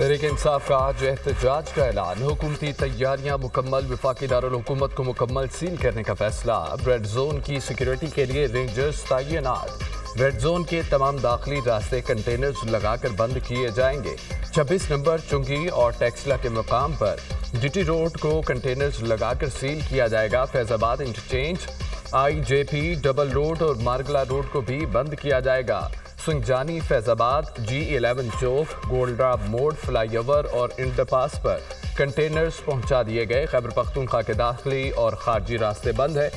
तहरीक इंसाफ का आज एहतजाज का ऐलान। हुकूमती तैयारियां मुकम्मल, वफाकी दारुल हुकूमत को मुकम्मल सील करने का फैसला। रेड जोन की सिक्योरिटी के लिए रेंजर्स तैनात। रेड जोन के तमाम दाखिली रास्ते कंटेनर्स लगाकर बंद किए जाएंगे। 26 नंबर चुंगी और टेक्सला के मुकाम पर जीटी रोड को कंटेनर्स लगाकर सील किया जाएगा। Faizabad interchange, IJP double road और मारगला रोड को भी बंद किया जाएगा। सुंगजानी, फैजाबाद, G11 चौक, गोल्डा मोड़, फ्लाईओवर और अंडरपास पर कंटेनर्स पहुंचा दिए गए। खैबर पख्तूनख्वा के दाखिली और खारजी रास्ते बंद है।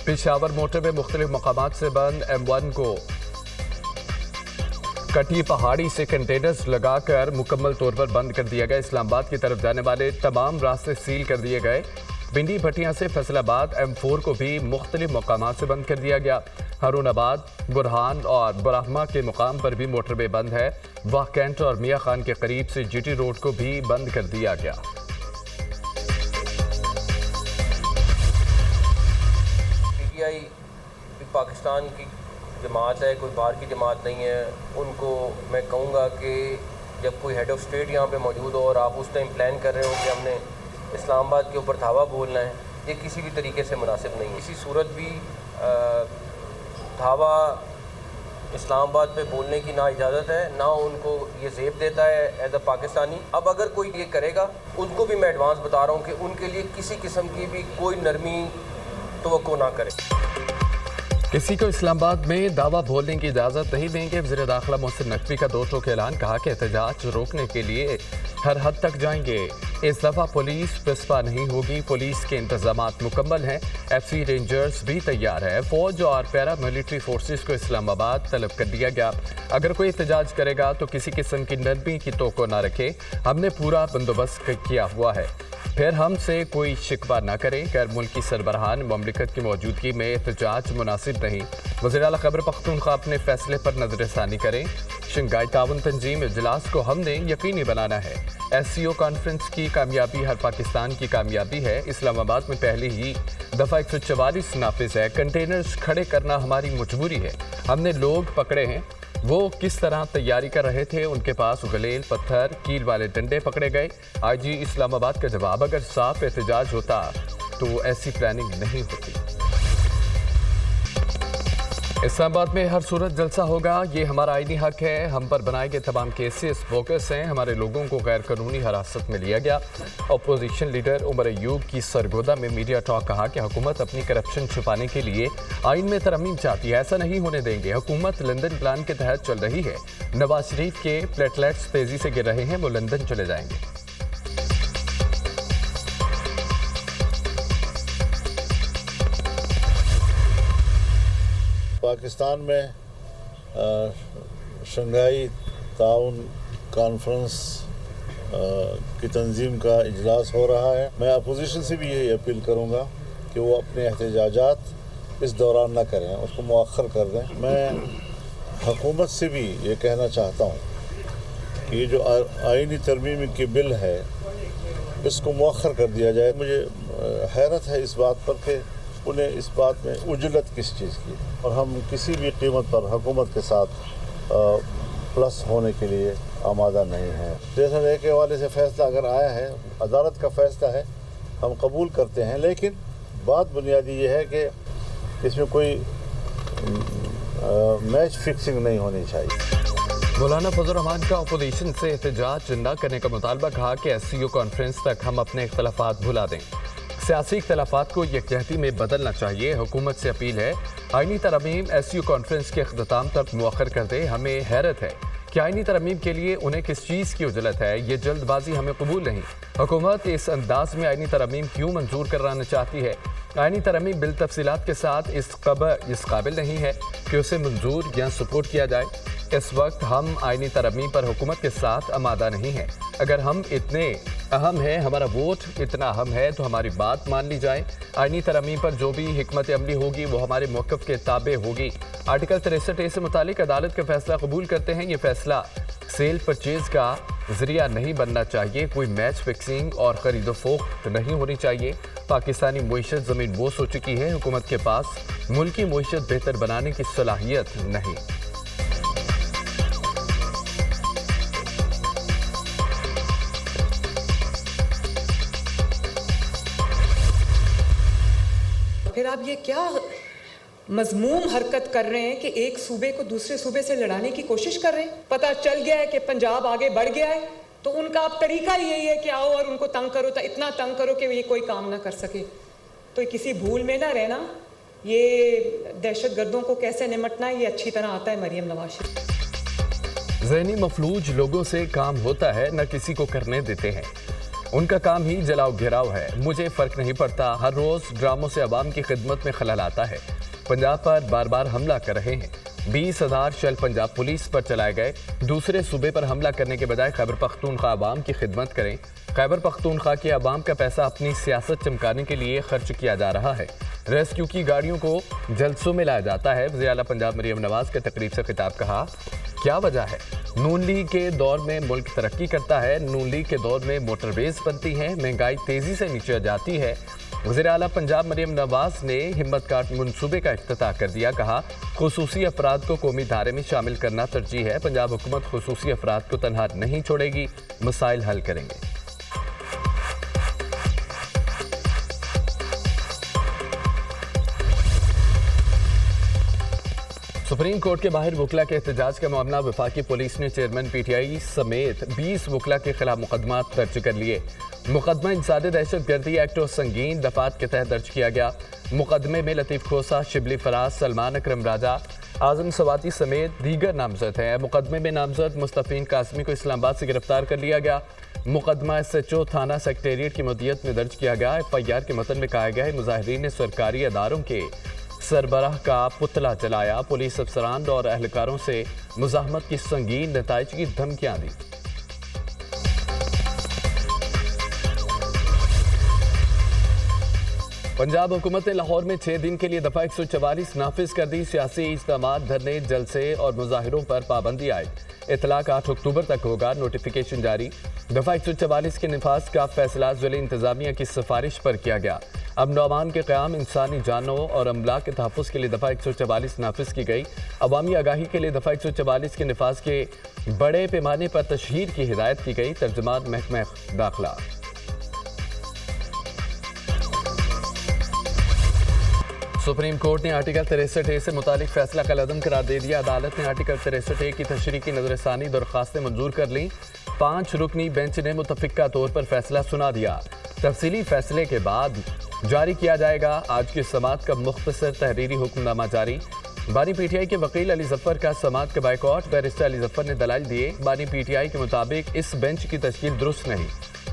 पेशावर मोटरवे मुख्तलिफ मकामात से बंद। M1 को कटी पहाड़ी से कंटेनर्स लगाकर मुकम्मल तौर पर बंद कर दिया गया। इस्लामाबाद की तरफ जाने वाले तमाम रास्ते सील कर दिए गए। पिंडी भटियां से फैसलाबाद M4 को भी मुख्तलिफ मकामात से बंद कर दिया गया। हारूनाबाद, बुरहान और ब्राह्मा के मुकाम पर भी मोटरवे बंद है। वाह कैंट और मियाँ खान के करीब से GT रोड को भी बंद कर दिया गया। PTI पाकिस्तान की जमात है, कोई बाहर की जमात नहीं है। उनको मैं कहूँगा कि जब कोई हेड ऑफ स्टेट यहाँ पे मौजूद हो और आप उस टाइम प्लान कर रहे हो कि हमने इस्लामाबाद के ऊपर धावा बोलना है, ये किसी भी तरीके से मुनासिब नहीं है। किसी सूरत भी धावा इस्लामाबाद पे बोलने की ना इजाज़त है, ना उनको ये ज़ेब देता है एज अ पाकिस्तानी। अब अगर कोई ये करेगा, उनको भी मैं एडवांस बता रहा हूँ कि उनके लिए किसी किस्म की भी कोई नरमी तवक्को ना करे। किसी को इस्लामाबाद में दावा बोलने की इजाज़त नहीं देंगे। वज़ीर दाखिला मोहसिन नकवी का दो टोक ऐलान। कहा कि एहतजाज रोकने के लिए हर हद तक जाएंगे। इस दफ़ा पुलिस पिस्पा नहीं होगी। पुलिस के इंतजामात मुकम्मल हैं। FC रेंजर्स भी तैयार है। फौज और पैरा मिलिट्री फोर्सेस को इस्लामाबाद तलब कर दिया गया। अगर कोई एहतजाज करेगा तो किसी किस्म की नरमी की तोको ना रखे। हमने पूरा बंदोबस्त किया हुआ है, फिर हमसे कोई शिकवा न करे। गैर मुल्की सरबराहान ममलिकत की मौजूदगी में एहतजाज मुनासिब नहीं। वज़ीर आला खैबर पख्तूनख्वा अपने फैसले पर नज़रसानी करें। शंघाई ताउन तंजीम इजलास को हमने यकीनी बनाना है। SCO कॉन्फ्रेंस की कामयाबी हर पाकिस्तान की कामयाबी है। इस्लामाबाद में पहले ही दफ़ा 144 नाफिज है। कंटेनर्स खड़े करना हमारी मजबूरी है। हमने लोग पकड़े हैं, वो किस तरह तैयारी कर रहे थे। उनके पास गलेल, पत्थर, कील वाले डंडे पकड़े गए। IG इस्लामाबाद का जवाब, अगर साफ एहतजाज होता तो ऐसी प्लानिंग नहीं होती। इस्लामाबाद में हर सूरत जलसा होगा, ये हमारा आईनी हक है। हम पर बनाए गए तमाम केसेस बोगस हैं। हमारे लोगों को गैर कानूनी हिरासत में लिया गया। अपोजिशन लीडर उमर अयूब की सरगोदा में मीडिया टॉक। कहा कि हुकूमत अपनी करप्शन छुपाने के लिए आइन में तरमीम चाहती है, ऐसा नहीं होने देंगे। हुकूमत लंदन प्लान के तहत चल रही है। नवाज शरीफ के प्लेटलेट्स तेजी से गिर रहे हैं, वो लंदन चले जाएंगे। पाकिस्तान में शंघाई ताउन कॉन्फ्रेंस की तंजीम का इजलास हो रहा है। मैं अपोजिशन से भी यही अपील करूंगा कि वो अपने एहतजाजात इस दौरान न करें, उसको मुअख्खर कर दें। मैं हुकूमत से भी ये कहना चाहता हूँ कि ये जो आइनी तरमीम की बिल है, इसको मुअख्खर कर दिया जाए। मुझे हैरत है इस बात पर कि उन्हें इस बात में उजलत किस चीज़ की, और हम किसी भी कीमत पर हुकूमत के साथ प्लस होने के लिए आमादा नहीं है। जैसा एक हवाले से फ़ैसला अगर आया है, अदालत का फ़ैसला है, हम कबूल करते हैं, लेकिन बात बुनियादी ये है कि इसमें कोई मैच फिक्सिंग नहीं होनी चाहिए। मौलाना फजल रहमान का अपोजिशन से एहतजाज न करने का मुतालबा। कहा कि SCO कॉन्फ्रेंस तक हम अपने इख्तलाफात भुला दें। सियासी इख्तलाफात को यकजहती में बदलना चाहिए। हुकूमत से अपील है, आइनी तरमीम SCO कॉन्फ्रेंस के अख्ताम तक मुअख्खर कर दे। हमें हैरत है कि आइनी तरमीम के लिए उन्हें किस चीज़ की उजलत है। ये जल्दबाजी हमें कबूल नहीं। हुकूमत इस अंदाज में आइनी तरमीम क्यों मंजूर कराना चाहती है। आइनी तरमीम बिल तफसीलात के साथ इस काबिल नहीं है कि उसे मंजूर या सपोर्ट किया जाए। इस वक्त हम आइनी तरमीम पर हुकूमत के साथ आमादा नहीं हैं। अगर हम इतने अहम हैं, हमारा वोट इतना अहम है, तो हमारी बात मान ली जाए। आइनी तरमीम पर जो भी हिकमत अमली होगी वो हमारे मौक़िफ़ के ताबे होगी। आर्टिकल 63A से मुतालिक अदालत का फैसला कबूल करते हैं। ये फैसला सेल परचेज का जरिया नहीं बनना चाहिए। कोई मैच फिक्सिंग और खरीदो फरोख्त नहीं होनी चाहिए। पाकिस्तानी मईशत ज़मीन बोस हो चुकी है। हुकूमत के पास मुल्की मईशत बेहतर बनाने की सलाहियत नहीं। پھر آپ یہ کیا مذموم حرکت کر رہے ہیں کہ ایک صوبے کو دوسرے صوبے سے لڑانے کی کوشش کر رہے ہیں؟ پتہ چل گیا ہے کہ پنجاب آگے بڑھ گیا ہے تو ان کا اب طریقہ یہی ہے کہ آؤ اور ان کو تنگ کرو، تو اتنا تنگ کرو کہ یہ کوئی کام نہ کر سکے. تو کسی بھول میں نہ رہنا. یہ دہشت گردوں کو کیسے نمٹنا ہے یہ اچھی طرح آتا ہے مریم نواز شریف. ذہنی مفلوج لوگوں سے کام ہوتا ہے، نہ کسی کو کرنے دیتے ہیں. ان کا کام ہی جلاؤ گھیراؤ ہے. مجھے فرق نہیں پڑتا، ہر روز ڈراموں سے عوام کی خدمت میں خلل آتا ہے. پنجاب پر بار بار حملہ کر رہے ہیں. 20,000 شیل پنجاب پولیس پر چلائے گئے. دوسرے صوبے پر حملہ کرنے کے بجائے خیبر پختونخوا عوام کی خدمت کریں. خیبر پختونخوا کے عوام کا پیسہ اپنی سیاست چمکانے کے لیے خرچ کیا جا رہا ہے. ریسکیو کی گاڑیوں کو جلسوں میں لایا جاتا ہے. وزیر اعلیٰ پنجاب مریم نواز کے تقریب سے خطاب. کہا کیا وجہ ہے؟ نون لیگ کے دور میں ملک ترقی کرتا ہے، نون لیگ کے دور میں موٹر ویز بنتی ہیں، مہنگائی تیزی سے نیچے جاتی ہے. وزیر اعلیٰ پنجاب مریم نواز نے ہمت کارٹ منصوبے کا افتتاح کر دیا. کہا خصوصی افراد کو قومی دھارے میں شامل کرنا ترجیح ہے. پنجاب حکومت خصوصی افراد کو تنہا نہیں چھوڑے گی، مسائل حل کریں گے. سپریم کورٹ کے باہر وکلا کے احتجاج کا معاملہ. وفاقی پولیس نے چیئرمین پی ٹی آئی سمیت 20 وکلا کے خلاف مقدمات درج کر لیے. مقدمہ انسداد دہشت گردی ایکٹ اور سنگین دفعات کے تحت درج کیا گیا. مقدمے میں لطیف کھوسہ، شبلی فراز، سلمان اکرم راجہ، اعظم سواتی سمیت دیگر نامزد ہیں. مقدمے میں نامزد مصطفین قاسمی کو اسلام آباد سے گرفتار کر لیا گیا. مقدمہ SHO تھانہ سیکریٹریٹ کی مدیت میں درج کیا گیا. FIR کے متن میں کہا گیا ہے مظاہرین نے سرکاری اداروں کے سربراہ کا پتلا جلایا، پولیس افسران اور اہلکاروں سے مزاحمت کی سنگین نتائج کی دھمکیاں دی. پنجاب حکومت نے لاہور میں 6 دن کے لیے دفعہ 144 نافذ کر دی. سیاسی اجتماعات، دھرنے، جلسے اور مظاہروں پر پابندی عائد. اطلاق 8 اکتوبر تک ہوگا. نوٹیفیکیشن جاری. دفعہ 144 کے نفاذ کا فیصلہ ضلع انتظامیہ کی سفارش پر کیا گیا. امن و امان کے قیام، انسانی جانوں اور املاک کے تحفظ کے لیے دفعہ 144 نافذ کی گئی. عوامی آگاہی کے لیے دفعہ 144 کے نفاذ کے بڑے پیمانے پر تشہیر کی ہدایت کی گئی. ترجمان محکمہ داخلہ. سپریم کورٹ نے آرٹیکل 63A سے متعلق فیصلہ کالعدم قرار دے دیا. عدالت نے آرٹیکل 63A کی تشریح کی نظر ثانی درخواستیں منظور کر لیں. 5 رکنی بینچ نے متفقہ طور پر فیصلہ سنا دیا. تفصیلی فیصلے کے بعد جاری کیا جائے گا. آج کی سماعت کا مختصر تحریری حکم نامہ جاری. بانی پی ٹی آئی کے وکیل علی ظفر کا سماعت کا بائیکاٹ. بیرسٹر علی ظفر نے دلائل دیے. بانی پی ٹی آئی کے مطابق اس بینچ کی تشکیل درست نہیں.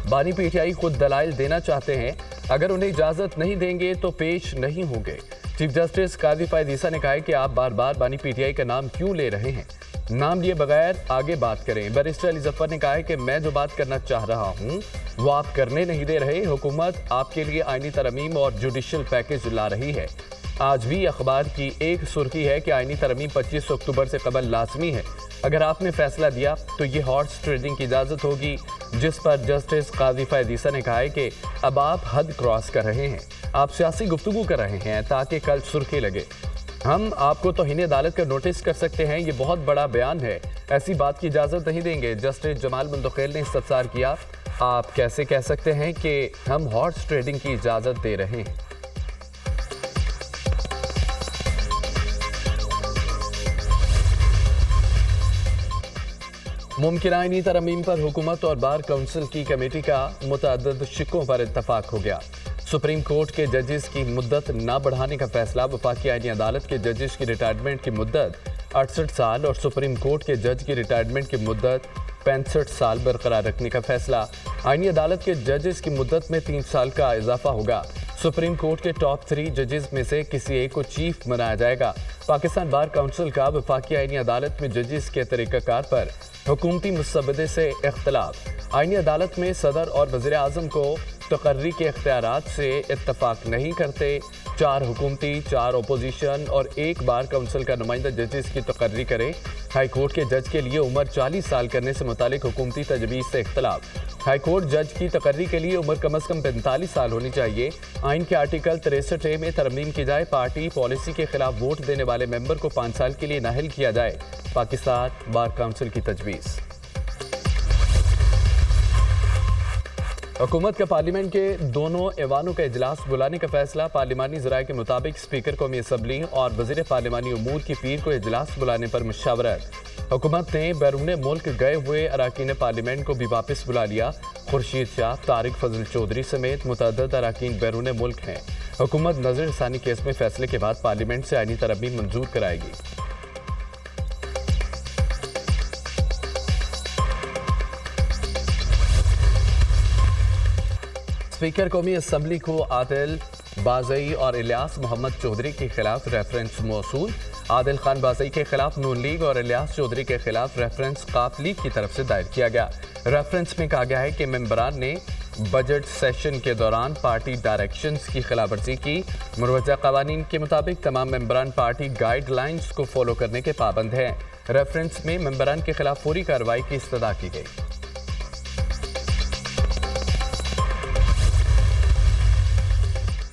بانی پی ٹی آئی خود دلائل دینا چاہتے ہیں، اگر انہیں اجازت نہیں دیں گے تو پیش نہیں ہوں گے. چیف جسٹس قاضی فائد عیسیٰ نے کہا کہ آپ بار بار بانی پی ٹی آئی کا نام کیوں لے رہے ہیں؟ نام لیے بغیر آگے بات کریں. بیرسٹر علی ظفر نے کہا کہ میں جو بات کرنا چاہ رہا ہوں وہ آپ کرنے نہیں دے رہے. حکومت آپ کے لیے آئینی ترمیم اور جوڈیشل پیکج لا رہی ہے. آج بھی اخبار کی ایک سرخی ہے کہ آئینی ترمیم 25 اکتوبر سے قبل لازمی ہے. اگر آپ نے فیصلہ دیا تو یہ ہارس ٹریڈنگ کی اجازت ہوگی، جس پر جسٹس قاضی فائد عیسیٰ نے کہا ہے کہ اب آپ حد کراس کر رہے ہیں. آپ سیاسی گفتگو کر رہے ہیں تاکہ کل سرخی لگے. ہم آپ کو توہین عدالت کا نوٹس کر سکتے ہیں، یہ بہت بڑا بیان ہے، ایسی بات کی اجازت نہیں دیں گے. جسٹس جمال مندخیل نے استفسار کیا، آپ کیسے کہہ سکتے ہیں کہ ہم ہارس ٹریڈنگ کی اجازت دے رہے ہیں؟ ممکنہ آئینی ترمیم پر حکومت اور بار کونسل کی کمیٹی کا متعدد شقوں پر اتفاق ہو گیا. سپریم کورٹ کے ججز کی مدت نہ بڑھانے کا فیصلہ. وفاقی آئینی عدالت کے ججز کی ریٹائرمنٹ کی مدت 68 سال اور سپریم کورٹ کے جج کی ریٹائرمنٹ کی مدت 65 سال برقرار رکھنے کا فیصلہ. آئینی عدالت کے ججز کی مدت میں 3 سال کا اضافہ ہوگا. سپریم کورٹ کے ٹاپ 3 ججز میں سے کسی ایک کو چیف بنایا جائے گا. پاکستان بار کونسل کا وفاقی آئینی عدالت میں ججز کے طریقہ کار پر حکومتی مسودے سے اختلاف. آئینی عدالت میں صدر اور وزیر اعظم کو تقرری کے اختیارات سے اتفاق نہیں کرتے. 4 حکومتی، 4 اپوزیشن اور 1 بار کونسل کا نمائندہ ججز کی تقرری کرے. ہائی کورٹ کے جج کے لیے عمر 40 سال کرنے سے متعلق حکومتی تجویز سے اختلاف. ہائی کورٹ جج کی تقرری کے لیے عمر کم از کم 45 سال ہونی چاہیے. آئین کے آرٹیکل 63A میں ترمیم کی جائے. پارٹی پالیسی کے خلاف ووٹ دینے والے ممبر کو 5 سال کے لیے نااہل کیا جائے. پاکستان بار کونسل کی تجویز. हुकूमत का पार्लियामेंट के दोनों ऐवानों का इजलास बुलाने का फैसला। पार्लिमानी ज़राए के मुताबिक स्पीकर कौमी असम्बली और वज़ीर पार्लिमानी उमूर की पीर को इजलास बुलाने पर मुशावरत। हुकूमत ने बैरून मुल्क गए हुए अरकान पार्लियामेंट को भी वापस बुला लिया। खुर्शीद शाह, तारिक फजल चौधरी समेत मुतअद्दिद अरकान बैरून मुल्क हैं। हुकूमत नज़र षानी केस में फैसले के बाद पार्लियामेंट से आईनी तरमीम मंजूर कराएगी। स्पीकर कौमी असम्बली को आदिल बाज़ई और इलियास मोहम्मद चौधरी के खिलाफ रेफरेंस मौसूल। आदिल खान बाज़ई के खिलाफ नून लीग और इलियास चौधरी के खिलाफ रेफरेंस काफ लीग की तरफ से दायर किया गया। रेफरेंस में कहा गया है कि मेंबरान ने बजट सेशन के दौरान पार्टी डायरेक्शंस की खिलाफवर्जी की। मुरवजा कवानीन के मुताबिक तमाम मेंबरान पार्टी गाइडलाइंस को फॉलो करने के पाबंद हैं। रेफरेंस में मेंबरान के खिलाफ फौरी कार्रवाई की इस्तदा की गई।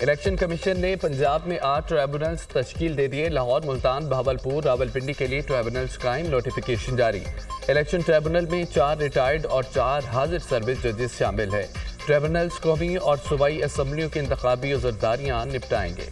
इलेक्शन कमीशन ने पंजाब में 8 ट्राइब्यूनल्स तश्कील दे दिए। लाहौर, मुल्तान, बहावलपुर, रावलपिंडी के लिए ट्राइब्यूनल्स कायम, नोटिफिकेशन जारी। इलेक्शन ट्राइब्यूनल में 4 रिटायर्ड और 4 हाजिर सर्विस जजेस शामिल हैं। ट्राइब्यूनल्स कौमी और सूबाई असम्बलियों की इंतखाबी उज़रदारियां निपटाएंगे।